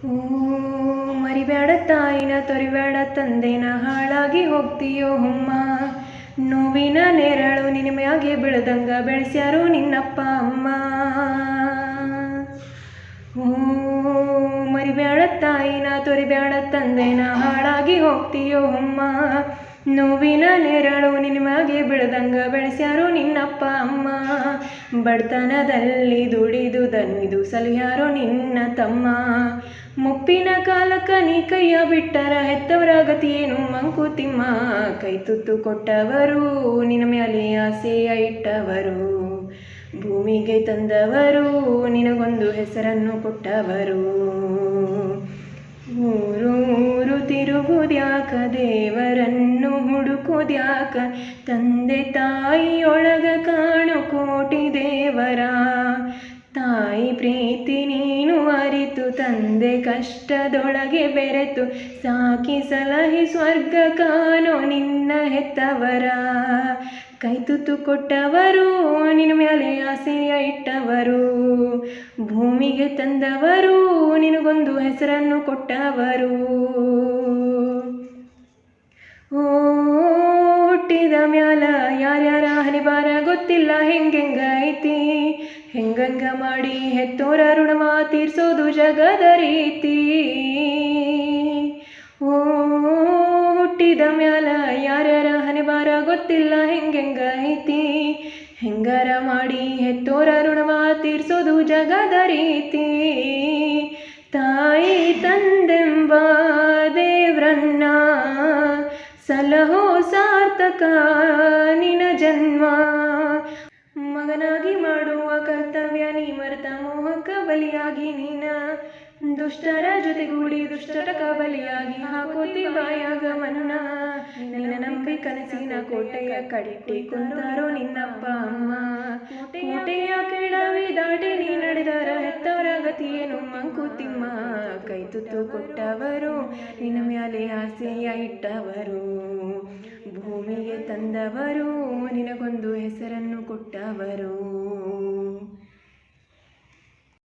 ಓ ಮರಿಬೇಡ ತಾಯಿನ ತೊರಿಬೇಡ ತಂದೆನ ಹಾಳಾಗಿ ಹೋಗ್ತೀಯೋ ಅಮ್ಮ. ನೋವಿನ ನೆರಳು ನಿನ್ನ ಮ್ಯಾಗೆ ಬೀಳದಂಗ ಬೆಳೆಸ್ಯಾರು ನಿನ್ನಪ್ಪ ಅಮ್ಮ. ಓ ಮರಿಬೇಡ ತಾಯಿನ ತೊರಿಬೇಡ ತಂದೆನ ಹಾಳಾಗಿ ಹೋಗ್ತೀಯೋ ಅಮ್ಮ. ನೋವಿನ ನೆರಳು ನಿನ್ನ ಮ್ಯಾಗೆ ಬೀಳದಂಗ ಬೆಳೆಸ್ಯಾರು ನಿನ್ನಪ್ಪ ಅಮ್ಮ. ಬಡತನದಲ್ಲಿ ದುಡಿದು ದಣಿದು ಸಲಹ್ಯಾರೋ ನಿನ್ನ ತಮ್ಮ. ಮುಪ್ಪಿನ ಕಾಲಕ್ಕ ನೀ ಕೈಯ ಬಿಟ್ಟರ ಹೆತ್ತವರ ಗತಿಯೇನು ಮಂಕುತಿಮ್ಮ. ಕೈ ತುತ್ತು ಕೊಟ್ಟವರು ನಿನ್ನ ಮ್ಯಾಲೆ ಆಸೆಯ ಇಟ್ಟವರು. ಭೂಮಿಗೆ ತಂದವರು ನಿನಗೊಂದು ಹೆಸರನ್ನು ಕೊಟ್ಟವರು. ಊರೂರು ತಿರುಗುದ್ಯಾಕ ದೇವರನ್ನು ಹುಡುಕುದ್ಯಾಕ. ತಂದೆ ತಾಯಿಯೊಳಗ ಕಾಣು ಕೋಟಿ ದೇವರ. ತಾಯಿ ಪ್ರೀತಿ ನೀನು ಅರಿತು ತಂದೆ ಕಷ್ಟದೊಳಗೆ ಬೆರೆತು. ಸಾಕಿ ಸಲಹಿ ಸ್ವರ್ಗ ಕಾಣೋ ನಿನ್ನ ಹೆತ್ತವರ. ಕೈ ತುತ್ತು ಕೊಟ್ಟವರು ನಿನ್ನ ಮ್ಯಾಲೆ ಆಸೆಯ ಇಟ್ಟವರು. ಭೂಮಿಗೆ ತಂದವರು ನಿನಗೊಂದು ಹೆಸರನ್ನು ಕೊಟ್ಟವರು. ಓ ಹುಟ್ಟಿದ ಮ್ಯಾಲ ಯಾರ್ಯಾರ ಹರಿಬಾರ ಗೊತ್ತಿಲ್ಲ ಹೆಂಗೆಂಗ ಐತಿ. ಹೆಂಗಂಗ ಮಾಡಿ ಹೆತ್ತೋರ ಋಣವ ತೀರ್ಸೋದು ಜಗದ ರೀತಿ. ಓ ಹುಟ್ಟಿದ ಮ್ಯಾಲ ಯಾರ್ಯಾರ ಹರಿಬಾರ ಗೊತ್ತಿಲ್ಲ ಹೆಂಗೆಂಗ ಐತಿ. ಹೆಂಗಾರ ಮಾಡಿ ಹೆತ್ತೋರ ಋಣವ ತೀರ್ಸೋದು ಜಗದ ರೀತಿ. ತಾಯಿ ತಂದೆಂಬ ದೇವ್ರನ್ನ ಸಲಹೋ ಸಾರ್ಥಕ ನಿನ ಜನ್ಮ. ಮಗನಾಗಿ ಮಾಡುವ ಕರ್ತವ್ಯ ನೀ ಮರೆತ ಮೋಹಕ ಬಲಿಯಾಗಿ ನೀನ. ದುಷ್ಟರ ಜೊತೆಗೂಡಿ ದುಷ್ಟರ ಬಲಿಯಾಗಿ ಹಾಕೋತಿ ಬಾಯಾಗ ಮನ್ನ. ನಿನ್ನ ನಂಬಿ ಕನಸಿನ ಕೋಟೆಯ ಕಟ್ಟಿ ಕುಂತಾರೋ ನಿನ್ನಪ್ಪ ಅಮ್ಮ. ಕೋಟೆಯ ಕೆಳವಿ ದಾಟಿ ನೀ ನಡೆದರ ಹೆತ್ತವರ ಗತಿಯೇನು ಮಂಕುತಿಮ್ಮ. ಕೈ ತುತ್ತು ಕೊಟ್ಟವರು ನಿನ್ನ ಮ್ಯಾಲೆ ಆಸೆಯ ಇಟ್ಟವರು. ಭೂಮಿಗೆ ತಂದವರು ನಿನಗೊಂದು ಹೆಸರನ್ನು ಕೊಟ್ಟವರು.